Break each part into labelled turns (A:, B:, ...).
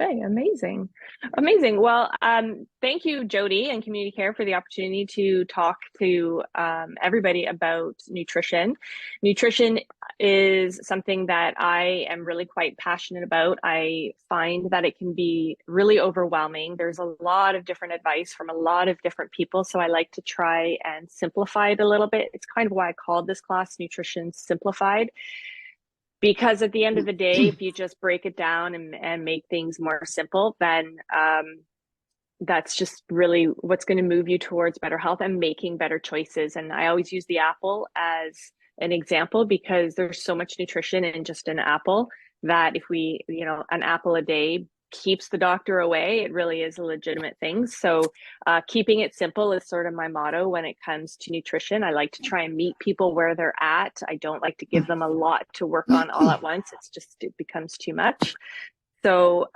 A: Okay, amazing. Amazing. Well, thank you, Jodi and Community Care, for the opportunity to talk to everybody about nutrition. Nutrition is something that I am really quite passionate about. I find that it can be really overwhelming. There's a lot of different advice from a lot of different people, so I like to try and simplify it a little bit. It's kind of why I called this class Nutrition Simplified, because at the end of the day, if you just break it down and make things more simple, then that's just really what's going to move you towards better health and making better choices. And I always use the apple as an example because there's so much nutrition in just an apple that if we, an apple a day keeps the doctor away, it really is a legitimate thing. So keeping it simple is sort of my motto when it comes to nutrition. I like to try and meet people where they're at. I don't like to give them a lot to work on all at once. It becomes too much. So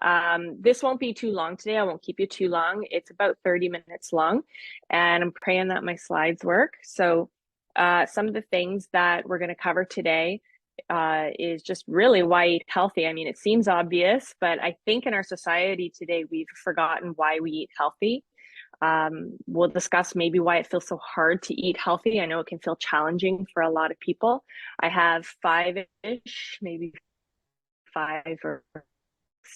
A: this won't be too long today. I won't keep you too long. It's about 30 minutes long, and I'm praying that my slides work. So some of the things that we're going to cover today is just really why eat healthy. I mean, it seems obvious, but I think in our society today, we've forgotten why we eat healthy. We'll discuss maybe why it feels so hard to eat healthy. I know it can feel challenging for a lot of people. I have five-ish, maybe five or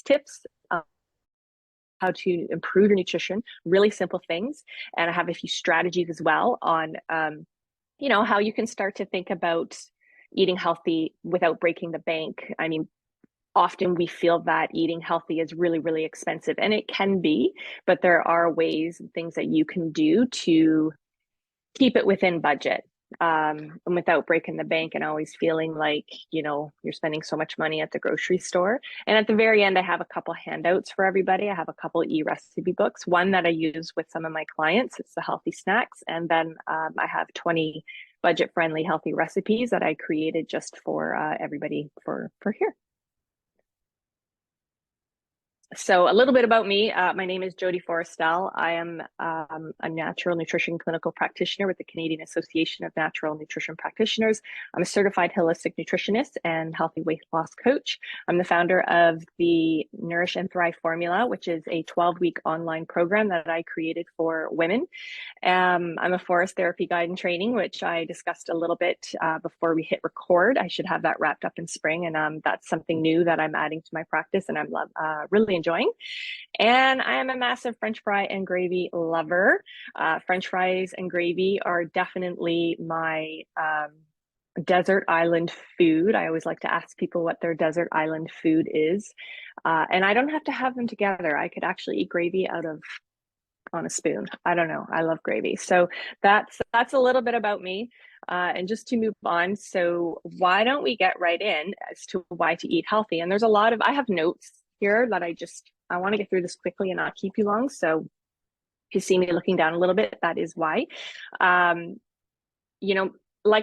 A: tips how to improve your nutrition, really simple things. And I have a few strategies as well on, how you can start to think about eating healthy without breaking the bank. I mean, often we feel that eating healthy is really, really expensive, and it can be, but there are ways and things that you can do to keep it within budget, and without breaking the bank and always feeling like, you're spending so much money at the grocery store. And at the very end, I have a couple handouts for everybody. I have a couple e-recipe books, one that I use with some of my clients. It's the healthy snacks. And then I have 20 budget-friendly healthy recipes that I created just for everybody for here. So a little bit about me. My name is Jodi Forestell. I am a natural nutrition clinical practitioner with the Canadian Association of Natural Nutrition Practitioners. I'm a certified holistic nutritionist and healthy weight loss coach. I'm the founder of the Nourish and Thrive Formula, which is a 12-week online program that I created for women. I'm a forest therapy guide in training, which I discussed a little bit before we hit record. I should have that wrapped up in spring, and that's something new that I'm adding to my practice, and I'm really enjoying. And I am a massive French fry and gravy lover. French fries and gravy are definitely my desert island food. I always like to ask people what their desert island food is. And I don't have to have them together. I could actually eat gravy on a spoon. I don't know. I love gravy. So that's a little bit about me. And just to move on, so why don't we get right in as to why to eat healthy? And there's a lot of, I have notes here that I want to get through this quickly and not keep you long. So if you see me looking down a little bit, that is why. Like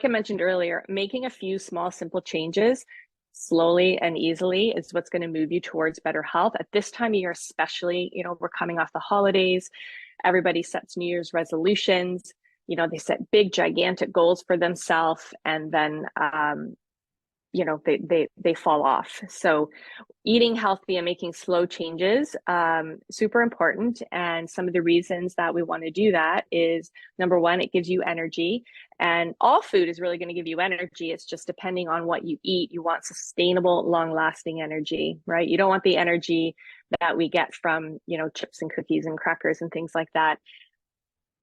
A: I mentioned earlier, making a few small, simple changes slowly and easily is what's going to move you towards better health. At this time of year, especially, we're coming off the holidays. Everybody sets New Year's resolutions. They set big, gigantic goals for themselves, and then, they fall off. So eating healthy and making slow changes, super important. And some of the reasons that we want to do that is, number one, it gives you energy. And all food is really going to give you energy. It's just depending on what you eat. You want sustainable, long-lasting energy, right? You don't want the energy that we get from, chips and cookies and crackers and things like that.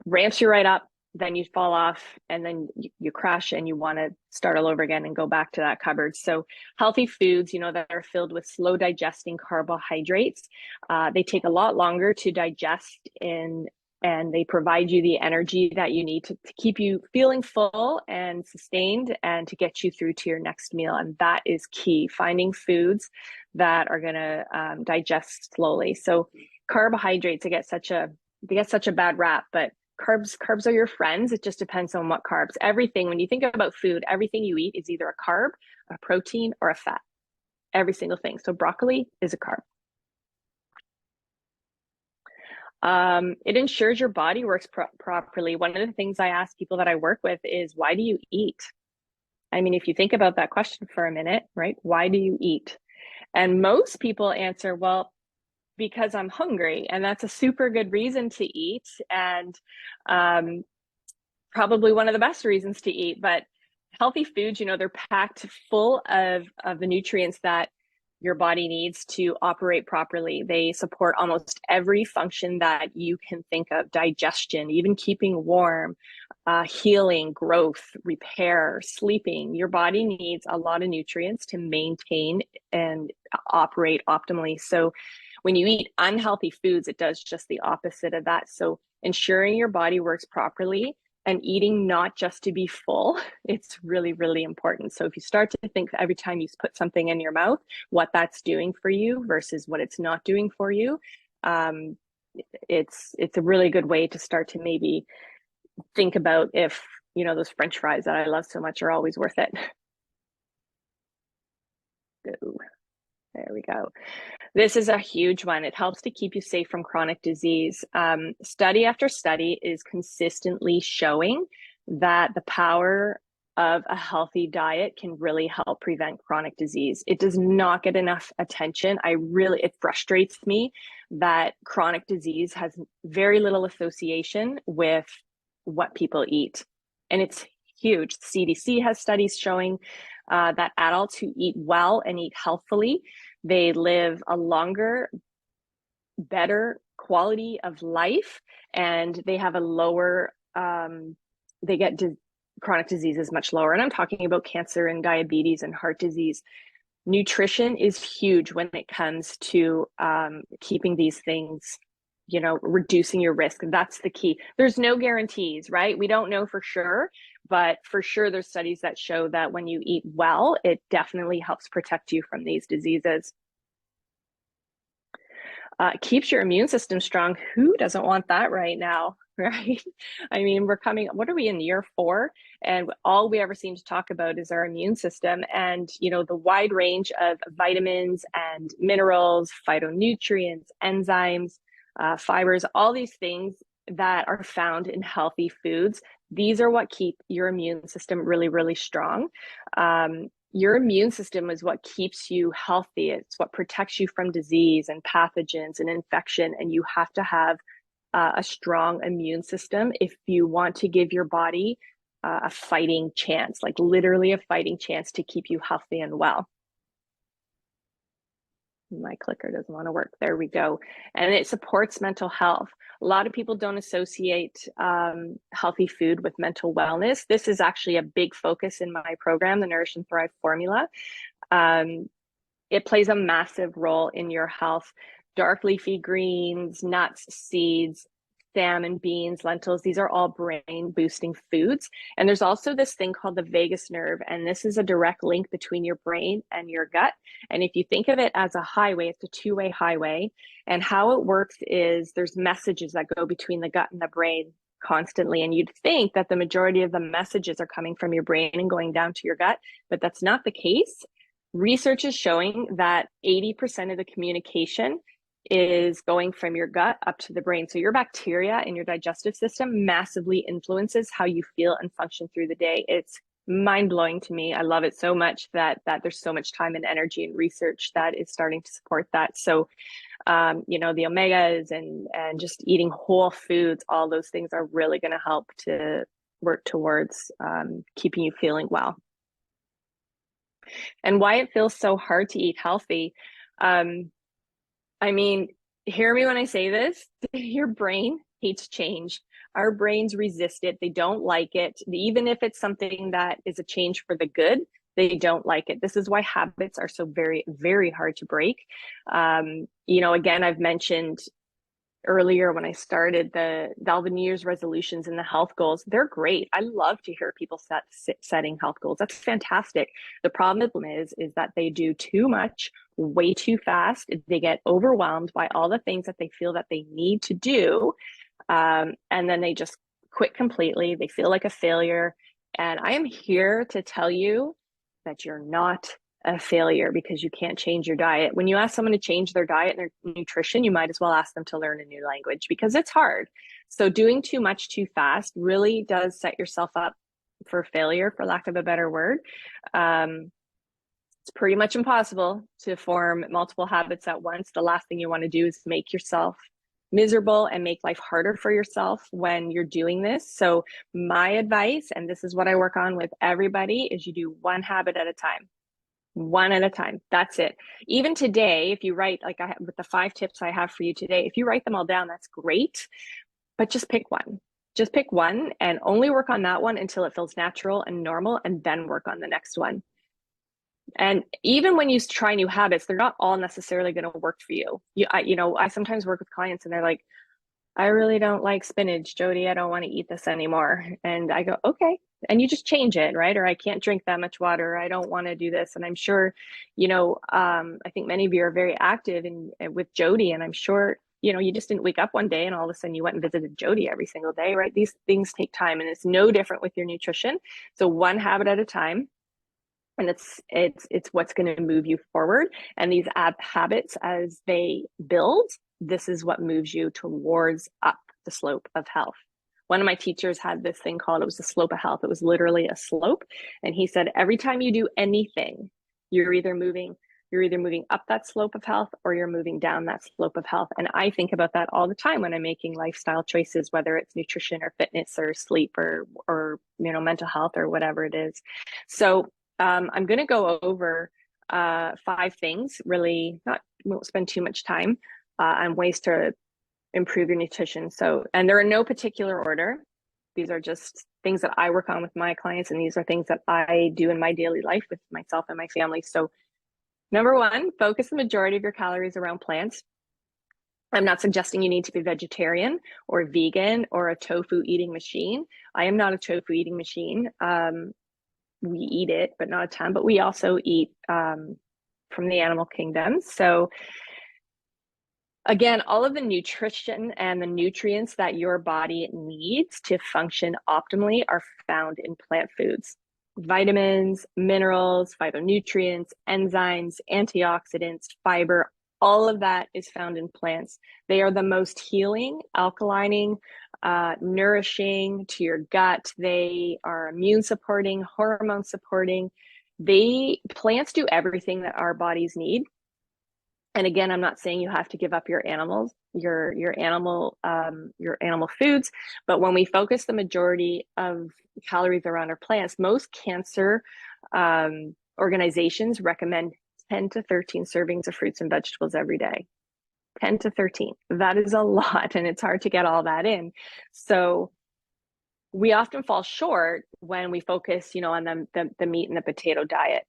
A: Ramps you right up, then you fall off, and then you crash and you want to start all over again and go back to that cupboard. So healthy foods, that are filled with slow digesting carbohydrates, they take a lot longer to digest and they provide you the energy that you need to keep you feeling full and sustained and to get you through to your next meal. And that is key, finding foods that are going to digest slowly. So carbohydrates, they get such a bad rap, but carbs are your friends. It just depends on what carbs. Everything, when you think about food, everything you eat is either a carb, a protein, or a fat. Every single thing. So broccoli is a carb. It ensures your body works properly. One of the things I ask people that I work with is, why do you eat? I mean, if you think about that question for a minute, right? Why do you eat? And most people answer, well, because I'm hungry. And that's a super good reason to eat. And um, probably one of the best reasons to eat. But healthy foods, they're packed full of the nutrients that your body needs to operate properly. They support almost every function that you can think of: digestion, even keeping warm, healing, growth, repair, sleeping. Your body needs a lot of nutrients to maintain and operate optimally. So when you eat unhealthy foods, it does just the opposite of that. So ensuring your body works properly and eating not just to be full, it's really, really important. So if you start to think every time you put something in your mouth, what that's doing for you versus what it's not doing for you, it's a really good way to start to maybe think about if, those French fries that I love so much are always worth it. Ooh, there we go. This is a huge one. It helps to keep you safe from chronic disease. Study after study is consistently showing that the power of a healthy diet can really help prevent chronic disease. It does not get enough attention. It frustrates me that chronic disease has very little association with what people eat. And it's huge. The CDC has studies showing that adults who eat well and eat healthfully, they live a longer, better quality of life, and they have a lower, they get chronic diseases much lower. And I'm talking about cancer and diabetes and heart disease. Nutrition is huge when it comes to keeping these things, reducing your risk. That's the key. There's no guarantees, right? We don't know for sure, but for sure there's studies that show that when you eat well, it definitely helps protect you from these diseases. Keeps your immune system strong. Who doesn't want that right now, right? I mean, what are we in year 4? And all we ever seem to talk about is our immune system and, the wide range of vitamins and minerals, phytonutrients, enzymes, fibers, all these things that are found in healthy foods. These are what keep your immune system really, really strong. Your immune system is what keeps you healthy. It's what protects you from disease and pathogens and infection. And you have to have a strong immune system if you want to give your body a fighting chance, like literally a fighting chance to keep you healthy and well. My clicker doesn't want to work. There we go. And it supports mental health. A lot of people don't associate healthy food with mental wellness. This is actually a big focus in my program, the Nourish and Thrive Formula. It plays a massive role in your health. Dark leafy greens, nuts, seeds, salmon, beans, lentils, these are all brain boosting foods. And there's also this thing called the vagus nerve. And this is a direct link between your brain and your gut. And if you think of it as a highway, it's a two-way highway. And how it works is there's messages that go between the gut and the brain constantly. And you'd think that the majority of the messages are coming from your brain and going down to your gut, but that's not the case. Research is showing that 80% of the communication is going from your gut up to the brain. So your bacteria in your digestive system massively influences how you feel and function through the day. It's mind-blowing to me. I love it so much that there's so much time and energy and research that is starting to support that. So, the omegas and just eating whole foods, all those things are really going to help to work towards keeping you feeling well. And why it feels so hard to eat healthy. I mean, hear me when I say this, your brain hates change. Our brains resist it. They don't like it. Even if it's something that is a change for the good, they don't like it. This is why habits are so very, very hard to break. Again, I've mentioned earlier when I started all the New Year's resolutions and the health goals. They're great. I love to hear people setting health goals. That's fantastic. The problem is that they do too much, way too fast. They get overwhelmed by all the things that they feel that they need to do. And then they just quit completely. They feel like a failure. And I am here to tell you that you're not a failure because you can't change your diet. When you ask someone to change their diet and their nutrition, you might as well ask them to learn a new language because it's hard. So doing too much too fast really does set yourself up for failure, for lack of a better word. It's pretty much impossible to form multiple habits at once. The last thing you want to do is make yourself miserable and make life harder for yourself when you're doing this. So my advice, and this is what I work on with everybody, is you do one habit at a time. One at a time. That's it. Even today, if you write, like I have with the 5 tips I have for you today, if you write them all down, that's great. But just pick one. Just pick one and only work on that one until it feels natural and normal, and then work on the next one. And even when you try new habits, they're not all necessarily going to work for you. I sometimes work with clients and they're like, I really don't like spinach, Jodi. I don't want to eat this anymore. And I go, okay. And you just change it, right? Or I can't drink that much water. I don't want to do this. And I'm sure, I think many of you are very active with Jodi, and I'm sure, you just didn't wake up one day and all of a sudden you went and visited Jodi every single day, right? These things take time, and it's no different with your nutrition. So one habit at a time. And it's what's going to move you forward. And these habits, as they build, this is what moves you towards up the slope of health. One of my teachers had this thing called, it was the slope of health. It was literally a slope. And he said, every time you do anything, you're either moving up that slope of health, or you're moving down that slope of health. And I think about that all the time when I'm making lifestyle choices, whether it's nutrition or fitness or sleep or mental health or whatever it is. So I'm going to go over 5 things, really won't spend too much time on ways to improve your nutrition. So, and they're in no particular order. These are just things that I work on with my clients, and these are things that I do in my daily life with myself and my family. So number 1, focus the majority of your calories around plants. I'm not suggesting you need to be vegetarian or vegan or a tofu eating machine. I am not a tofu eating machine. We eat it, but not a ton, but we also eat from the animal kingdom. So again, all of the nutrition and the nutrients that your body needs to function optimally are found in plant foods. Vitamins, minerals, phytonutrients, enzymes, antioxidants, fiber, all of that is found in plants. They are the most healing, alkalining, nourishing to your gut. They are immune supporting, hormone supporting. Plants do everything that our bodies need. And again, I'm not saying you have to give up your animals, your animal foods, but when we focus the majority of calories around our plants, most cancer organizations recommend 10 to 13 servings of fruits and vegetables every day. 10 to 13. That is a lot, and it's hard to get all that in. So we often fall short when we focus, on the meat and the potato diet.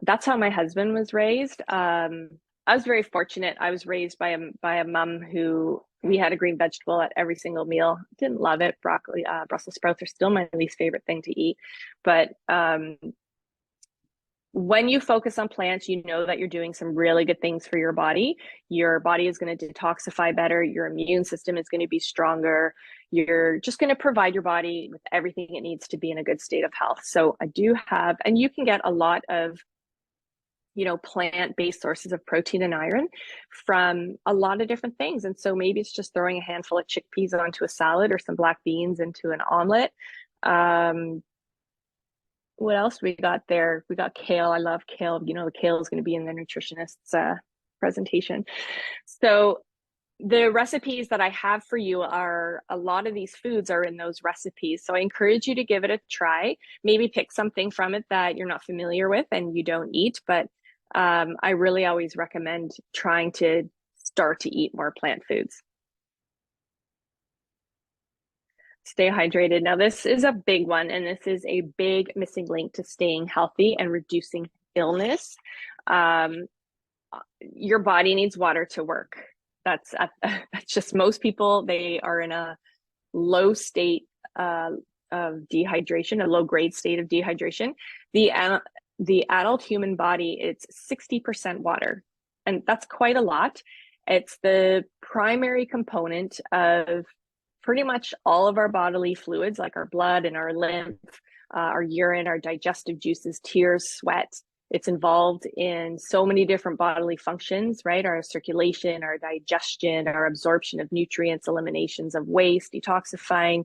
A: That's how my husband was raised. I was very fortunate. I was raised by a mom who, we had a green vegetable at every single meal. Didn't love it. Broccoli, Brussels sprouts are still my least favorite thing to eat. But when you focus on plants, you know that you're doing some really good things for your body. Your body is going to detoxify better. Your immune system is going to be stronger. You're just going to provide your body with everything it needs to be in a good state of health. So I do have, and you can get a lot of plant-based sources of protein and iron from a lot of different things. And so maybe it's just throwing a handful of chickpeas onto a salad or some black beans into an omelet. What else we got there? We got kale. I love kale. The kale is going to be in the nutritionist's presentation. So the recipes that I have for you are, a lot of these foods are in those recipes. So I encourage you to give it a try. Maybe pick something from it that you're not familiar with and you don't eat, but I really always recommend trying to start to eat more plant foods. Stay hydrated. Now, this is a big one, and this is a big missing link to staying healthy and reducing illness. Your body needs water to work. That's just most people. They are in a low state of dehydration, a low grade state of dehydration. The adult human body, it's 60% water, and that's quite a lot. It's the primary component of pretty much all of our bodily fluids, like our blood and our lymph, our urine, our digestive juices, tears, sweat. It's involved in so many different bodily functions, right? Our circulation, our digestion, our absorption of nutrients, eliminations of waste, detoxifying.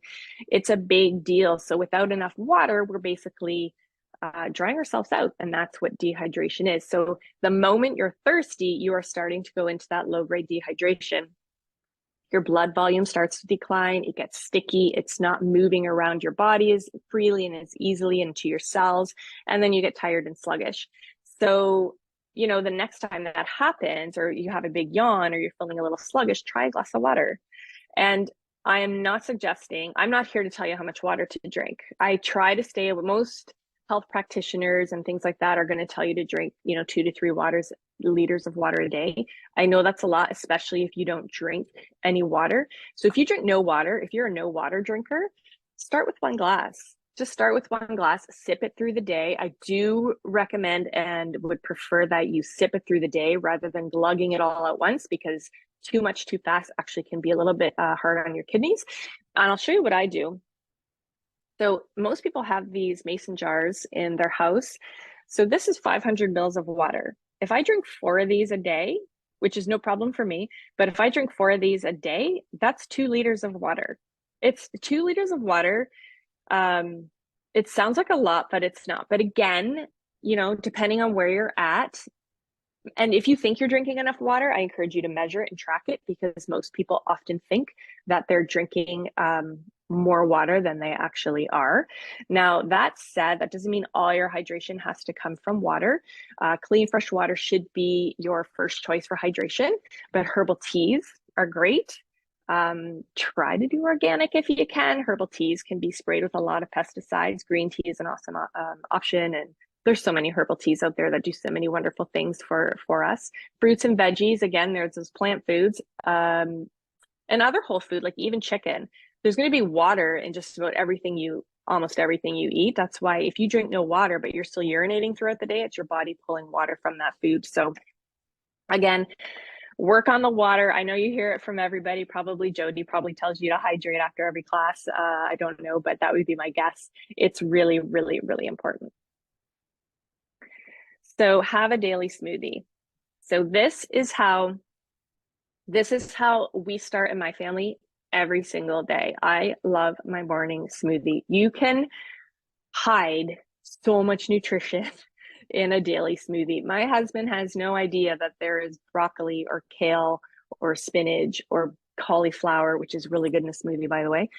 A: It's a big deal. So without enough water, we're basically drying ourselves out, and that's what dehydration is. So the moment you're thirsty, you are starting to go into that low-grade dehydration. Your blood volume starts to decline, it gets sticky, it's not moving around your body as freely and as easily into your cells, and then you get tired and sluggish. So, you know, the next time that happens, or you have a big yawn, or you're feeling a little sluggish, try a glass of water. And I am not suggesting, I'm not here to tell you how much water to drink. I try to stay with most health practitioners and things like that are going to tell you to drink, you know, 2 to 3 liters of water a day. I know that's a lot, especially if you don't drink any water. So if you drink no water, if you're a no water drinker, start with 1 glass. Just start with 1 glass, sip it through the day. I do recommend and would prefer that you sip it through the day rather than glugging it all at once, because too much too fast actually can be a little bit hard on your kidneys. And I'll show you what I do. So most people have these mason jars in their house. So this is 500 mils of water. If I drink 4 of these a day, which is no problem for me, but if I drink 4 of these a day, that's 2 liters of water. It's 2 liters of water. It sounds like a lot, but it's not. But again, you know, depending on where you're at, and if you think you're drinking enough water, I encourage you to measure it and track it, because most people often think that they're drinking more water than they actually are. Now, that said, that doesn't mean all your hydration has to come from water. Clean, fresh water should be your first choice for hydration, but herbal teas are great. Try to do organic if you can. Herbal teas can be sprayed with a lot of pesticides. Green tea is an awesome option, and there's so many herbal teas out there that do so many wonderful things for us. Fruits and veggies, again, there's those plant foods, and other whole food, like even chicken. There's going to be water in just about almost everything you eat. That's why if you drink no water, but you're still urinating throughout the day, it's your body pulling water from that food. So again, work on the water. I know you hear it from everybody. Probably Jodi probably tells you to hydrate after every class. I don't know, but that would be my guess. It's really, really, really important. So have a daily smoothie. So this is how we start in my family every single day. I love my morning smoothie. You can hide so much nutrition in a daily smoothie. My husband has no idea that there is broccoli or kale or spinach or cauliflower, which is really good in a smoothie, by the way,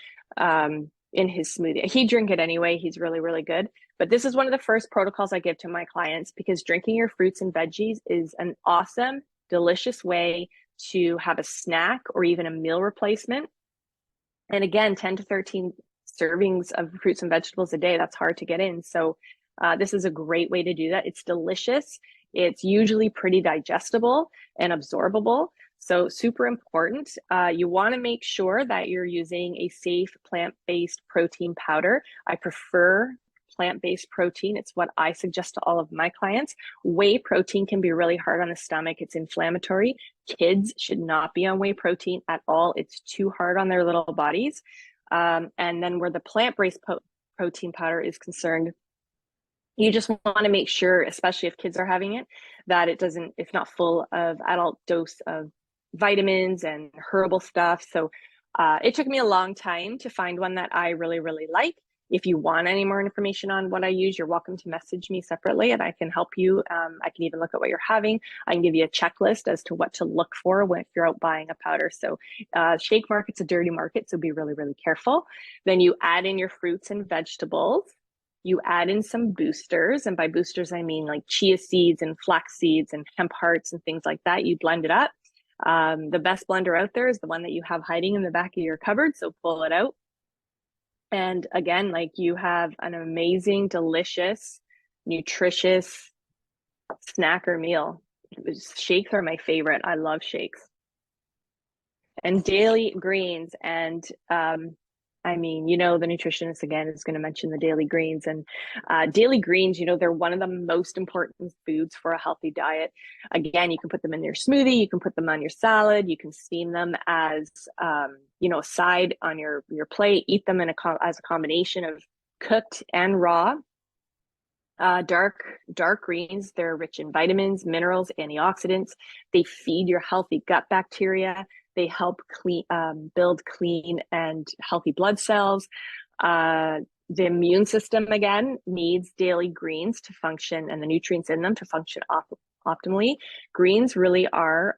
A: in his smoothie. He'd drink it anyway. He's really, really good. But this is one of the first protocols I give to my clients, because drinking your fruits and veggies is an awesome, delicious way to have a snack or even a meal replacement. And again, 10 to 13 servings of fruits and vegetables a day, that's hard to get in. So this is a great way to do that. It's delicious. It's usually pretty digestible and absorbable. So super important. You want to make sure that you're using a safe plant-based protein powder. I prefer plant-based protein. It's what I suggest to all of my clients. Whey protein can be really hard on the stomach. It's inflammatory. Kids should not be on whey protein at all. It's too hard on their little bodies. And then where the plant-based protein powder is concerned, you just want to make sure, especially if kids are having it, that it's not full of adult dose of vitamins and herbal stuff. So it took me a long time to find one that I really, really like. If you want any more information on what I use, you're welcome to message me separately and I can help you. I can even look at what you're having. I can give you a checklist as to what to look for when you're out buying a powder. So shake market's a dirty market, so be really, really careful. Then you add in your fruits and vegetables. You add in some boosters, and by boosters, I mean like chia seeds and flax seeds and hemp hearts and things like that. You blend it up. The best blender out there is the one that you have hiding in the back of your cupboard, so pull it out. And again, like you have an amazing, delicious, nutritious snack or meal. Shakes are my favorite. I love shakes. And daily greens. And I mean, you know, the nutritionist again is going to mention the daily greens, and daily greens, you know, they're one of the most important foods for a healthy diet. Again, you can put them in your smoothie, you can put them on your salad, you can steam them as, you know, a side on your plate, eat them as a combination of cooked and raw. Dark greens, they're rich in vitamins, minerals, antioxidants. They feed your healthy gut bacteria. They help build clean and healthy blood cells. The immune system, again, needs daily greens to function, and the nutrients in them to function optimally. Greens really are,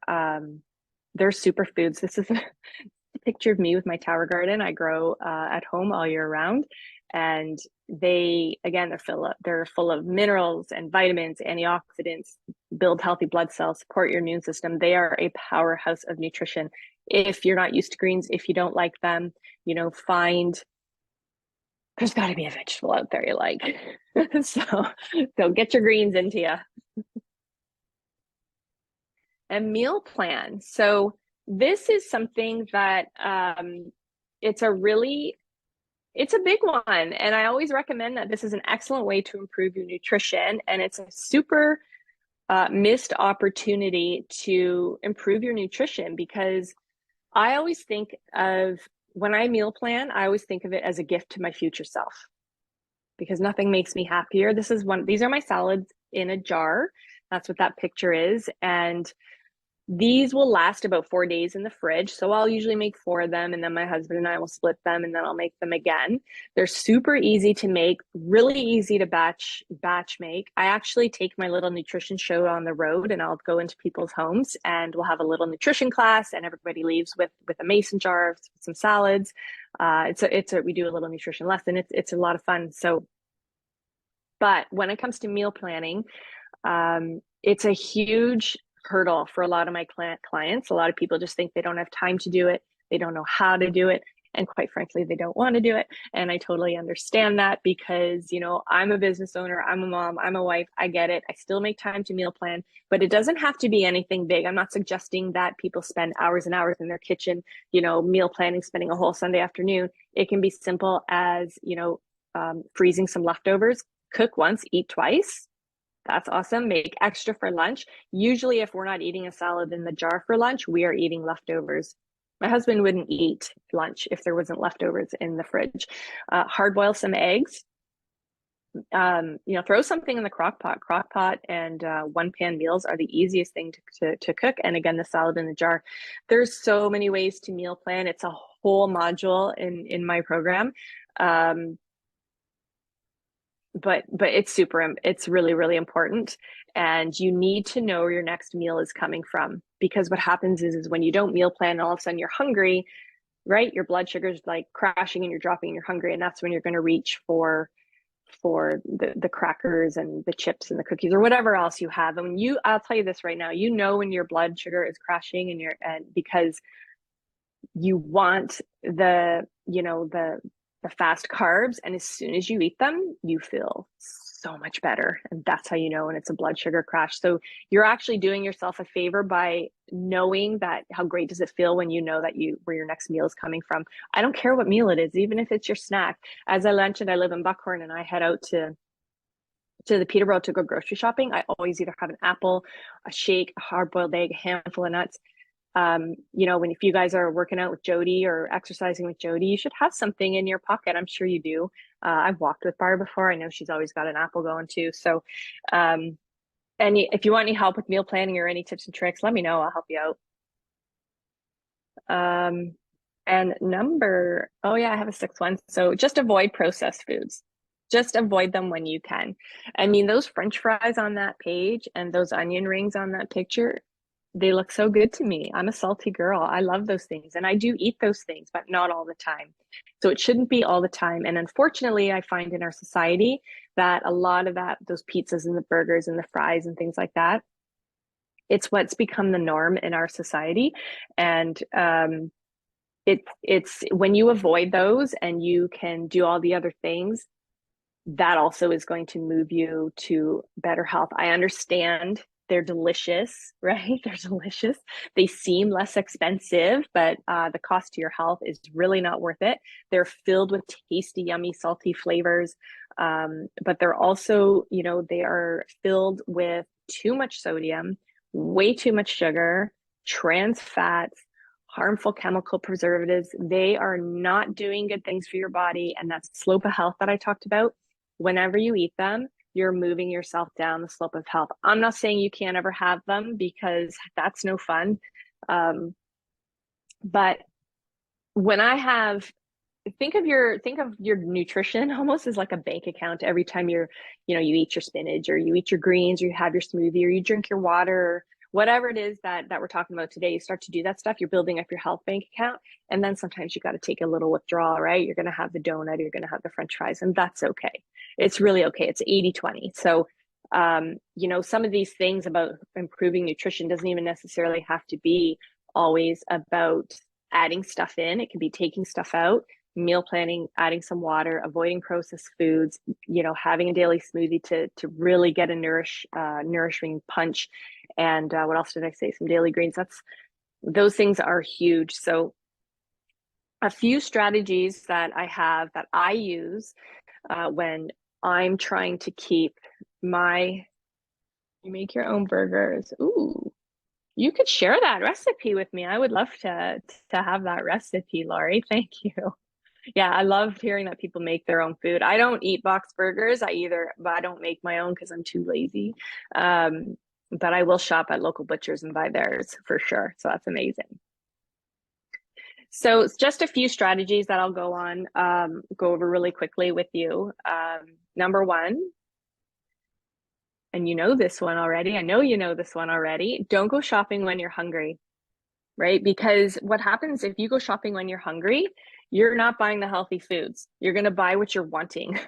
A: they're superfoods. This is a picture of me with my tower garden. I grow at home all year round. And they're full of minerals and vitamins, antioxidants, build healthy blood cells, support your immune system. They are a powerhouse of nutrition. If you're not used to greens, if you don't like them, there's got to be a vegetable out there you like. so get your greens into you. A meal plan. So this is something that it's a big one. And I always recommend that this is an excellent way to improve your nutrition. And it's a super missed opportunity to improve your nutrition, because I always think of, when I meal plan, I always think of it as a gift to my future self, because nothing makes me happier. These are my salads in a jar. That's what that picture is. And these will last about 4 days in the fridge. So I'll usually make 4 of them, and then my husband and I will split them, and then I'll make them again. They're super easy to make, really easy to batch make. I actually take my little nutrition show on the road, and I'll go into people's homes, and we'll have a little nutrition class, and everybody leaves with a mason jar of some salads. We do a little nutrition lesson. It's a lot of fun. But when it comes to meal planning, it's a huge hurdle for a lot of my clients. A lot of people just think they don't have time to do it. They don't know how to do it. And quite frankly, they don't want to do it. And I totally understand that, because, I'm a business owner, I'm a mom, I'm a wife. I get it. I still make time to meal plan, but it doesn't have to be anything big. I'm not suggesting that people spend hours and hours in their kitchen, meal planning, spending a whole Sunday afternoon. It can be simple as, freezing some leftovers, cook once, eat twice. That's awesome. Make extra for lunch. Usually, if we're not eating a salad in the jar for lunch, we are eating leftovers. My husband wouldn't eat lunch if there wasn't leftovers in the fridge. Hard boil some eggs. Throw something in the crock pot. Crock pot and one pan meals are the easiest thing to cook. And again, the salad in the jar. There's so many ways to meal plan. It's a whole module in my program. But it's really, really important. And you need to know where your next meal is coming from, because what happens is when you don't meal plan, all of a sudden you're hungry, right? Your blood sugar is like crashing and you're dropping and you're hungry. And that's when you're going to reach for the crackers and the chips and the cookies or whatever else you have. And I'll tell you this right now, when your blood sugar is crashing and because you want the fast carbs, and as soon as you eat them, you feel so much better. And that's how you know when it's a blood sugar crash. So you're actually doing yourself a favor by knowing that. How great does it feel when you know that where your next meal is coming from? I don't care what meal it is, even if it's your snack. As I mentioned, I live in Buckhorn, and I head out to the Peterborough to go grocery shopping. I always either have an apple, a shake, a hard-boiled egg, a handful of nuts. If you guys are working out with Jodi or exercising with Jodi, you should have something in your pocket. I'm sure you do. I've walked with Barb before. I know she's always got an apple going too. So, and if you want any help with meal planning or any tips and tricks, let me know. I'll help you out. I have a 6th one. So just avoid processed foods. Just avoid them when you can. I mean, those French fries on that page and those onion rings on that picture, they look so good to me. I'm a salty girl. I love those things. And I do eat those things, but not all the time. So it shouldn't be all the time. And unfortunately, I find in our society that a lot of those pizzas and the burgers and the fries and things like that, it's what's become the norm in our society. And it's when you avoid those and you can do all the other things, that also is going to move you to better health. I understand they're delicious, right? They're delicious. They seem less expensive, but the cost to your health is really not worth it. They're filled with tasty, yummy, salty flavors. But they're also, they are filled with too much sodium, way too much sugar, trans fats, harmful chemical preservatives. They are not doing good things for your body. And that's slope of health that I talked about. Whenever you eat them, you're moving yourself down the slope of health. I'm not saying you can't ever have them, because that's no fun. But when I have, think of your nutrition almost as like a bank account. Every time you eat your spinach, or you eat your greens, or you have your smoothie, or you drink your water, or whatever it is that we're talking about today, you start to do that stuff, you're building up your health bank account. And then sometimes you got to take a little withdrawal, right? You're going to have the donut, you're going to have the french fries, and that's okay. It's really okay. It's 80-20. So some of these things about improving nutrition doesn't even necessarily have to be always about adding stuff in. It can be taking stuff out, meal planning, adding some water, avoiding processed foods, having a daily smoothie to really get a nourishing punch. And what else did I say? Some daily greens. Those things are huge. So a few strategies that I use when I'm trying to keep you make your own burgers. Ooh, you could share that recipe with me. I would love to have that recipe, Laurie. Thank you. Yeah, I love hearing that people make their own food. I don't eat box burgers. But I don't make my own because I'm too lazy. But I will shop at local butchers and buy theirs for sure. So that's amazing. So it's just a few strategies that I'll go over really quickly with you. Number one, and you know this one already. I know you know this one already. Don't go shopping when you're hungry, right? Because what happens if you go shopping when you're hungry, you're not buying the healthy foods. You're going to buy what you're wanting.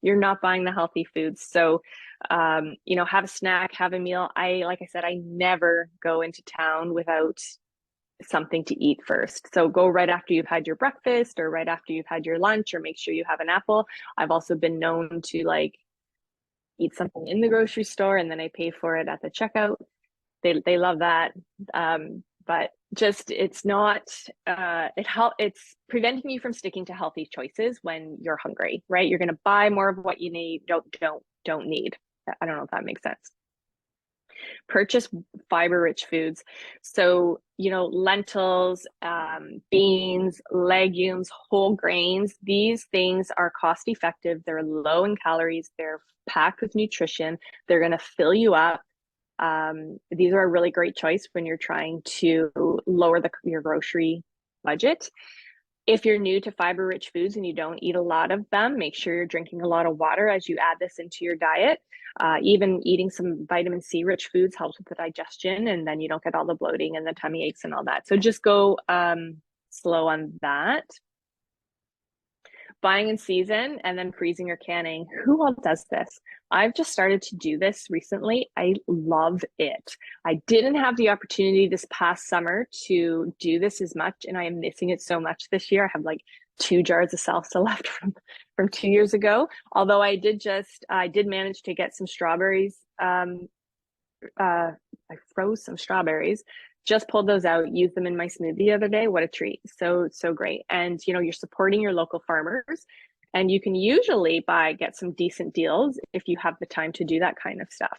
A: You're not buying the healthy foods. So, have a snack, have a meal. Like I said, I never go into town without something to eat first. So go right after you've had your breakfast, or right after you've had your lunch, or make sure you have an apple. I've also been known to eat something in the grocery store and then I pay for it at the checkout. They love that. But just it's not it's preventing you from sticking to healthy choices when you're hungry, right? You're going to buy more of what you don't need. I don't know if that makes sense. Purchase fiber rich foods. So, lentils, beans, legumes, whole grains, these things are cost effective. They're low in calories. They're packed with nutrition. They're going to fill you up. These are a really great choice when you're trying to lower your grocery budget. If you're new to fiber rich foods and you don't eat a lot of them, make sure you're drinking a lot of water as you add this into your diet. Even eating some vitamin C rich foods helps with the digestion, and then you don't get all the bloating and the tummy aches and all that. So just go slow on that. Buying in season and then freezing or canning. Who all does this? I've just started to do this recently. I love it. I didn't have the opportunity this past summer to do this as much, and I am missing it so much this year. I have 2 jars of salsa left from 2 years ago. Although I did manage to get some strawberries. I froze some strawberries, just pulled those out, used them in my smoothie the other day. What a treat. So great. And you're supporting your local farmers, and you can usually get some decent deals if you have the time to do that kind of stuff.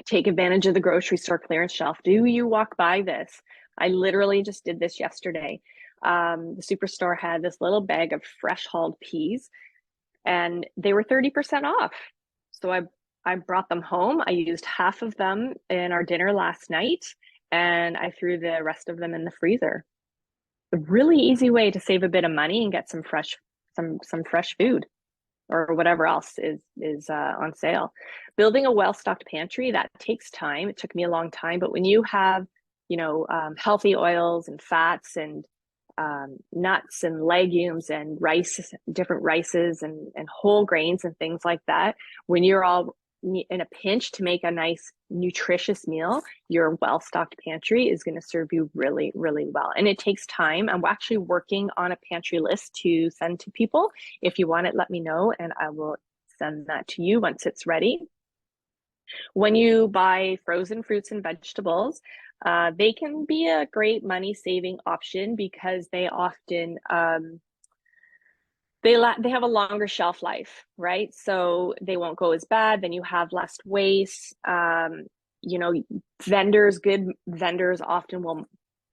A: Take advantage of the grocery store clearance shelf. Do you walk by this? I literally just did this yesterday. The superstore had this little bag of fresh hauled peas, and they were 30% off. So I brought them home. I used half of them in our dinner last night, and I threw the rest of them in the freezer. A really easy way to save a bit of money and get some fresh food, or whatever else is on sale. Building a well-stocked pantry, that takes time. It took me a long time, but when you have healthy oils and fats and nuts and legumes and different rices and whole grains and things like that, when you're all in a pinch to make a nice nutritious meal, your well-stocked pantry is going to serve you really, really well. And it takes time. I'm actually working on a pantry list to send to people. If you want it, let me know and I will send that to you once it's ready. When you buy frozen fruits and vegetables, they can be a great money-saving option because they often they have a longer shelf life, right? So they won't go as bad. Then you have less waste. Good vendors often will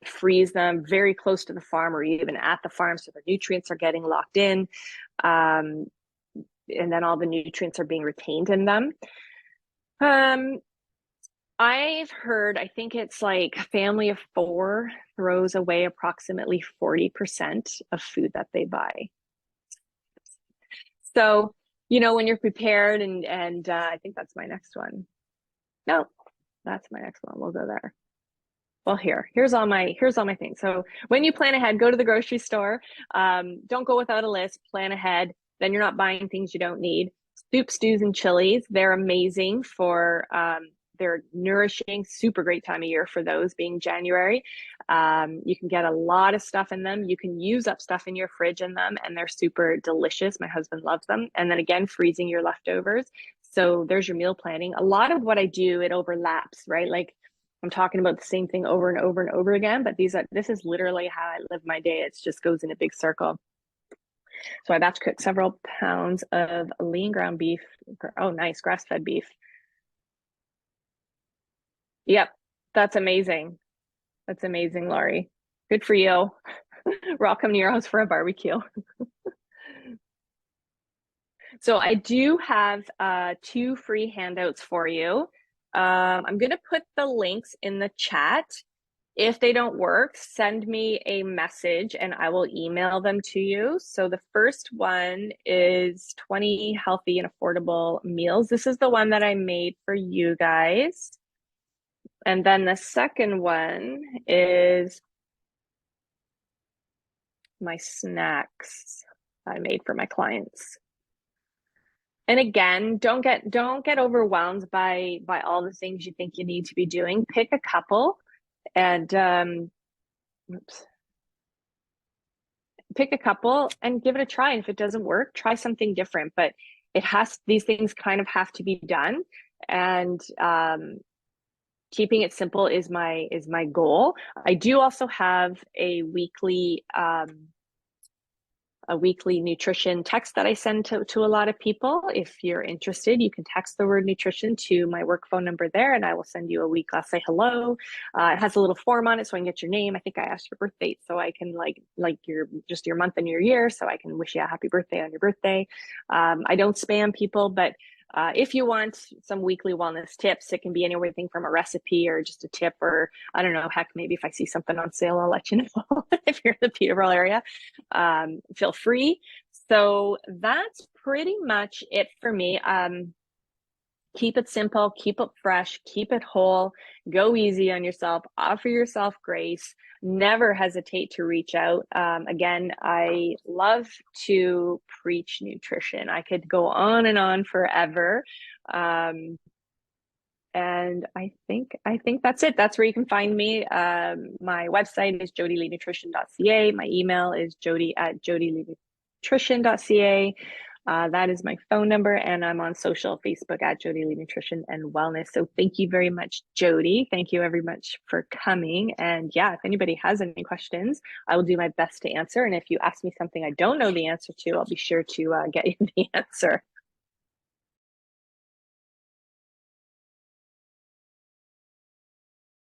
A: freeze them very close to the farm or even at the farm, so the nutrients are getting locked in. and then all the nutrients are being retained in them. I've heard, I think it's like a family of 4 throws away approximately 40% of food that they buy. So, when you're prepared and I think that's my next one. No, that's my next one. We'll go there. Well, here's all my things. So when you plan ahead, go to the grocery store. Don't go without a list, plan ahead. Then you're not buying things you don't need. Soup, stews, and chilies. They're amazing for, they're nourishing, super great time of year for those, being January. You can get a lot of stuff in them. You can use up stuff in your fridge in them, and they're super delicious. My husband loves them. And then again, freezing your leftovers. So there's your meal planning. A lot of what I do, it overlaps, right? Like I'm talking about the same thing over and over and over again, but this is literally how I live my day. It just goes in a big circle. So I've had to cook several pounds of lean ground beef. Oh, nice, grass-fed beef. Yep, that's amazing. That's amazing, Laurie. Good for you. We're all coming to your house for a barbecue. So I do have 2 free handouts for you. I'm going to put the links in the chat. If they don't work, send me a message and I will email them to you. So the first one is 20 healthy and affordable meals. This is the one that I made for you guys. And then the second one is my snacks I made for my clients. And again, don't get overwhelmed by all the things you think you need to be doing. Pick a couple and pick a couple and give it a try. And if it doesn't work, try something different. But these things kind of have to be done. And keeping it simple is my goal. I do also have a weekly nutrition text that I send to a lot of people. If you're interested, you can text the word nutrition to my work phone number there, and I will send you a week. I'll say hello. It has a little form on it, so I can get your name. I think I asked your birth date, so I can like your month and your year, so I can wish you a happy birthday on your birthday. I don't spam people, but if you want some weekly wellness tips, it can be anything from a recipe or just a tip, or I don't know, heck, maybe if I see something on sale, I'll let you know. If you're in the Peterborough area, feel free. So that's pretty much it for me. Keep it simple, keep it fresh, keep it whole, go easy on yourself, offer yourself grace, never hesitate to reach out. Again, I love to preach nutrition. I could go on and on forever. And I think that's it. That's where you can find me. My website is jodileenutrition.ca. My email is jodi@jodileenutrition.ca. That is my phone number, and I'm on social, Facebook at Jodi Lee Nutrition and Wellness. So thank you very much, Jodi. Thank you very much for coming. And yeah, if anybody has any questions, I will do my best to answer. And if you ask me something I don't know the answer to, I'll be sure to get you the answer.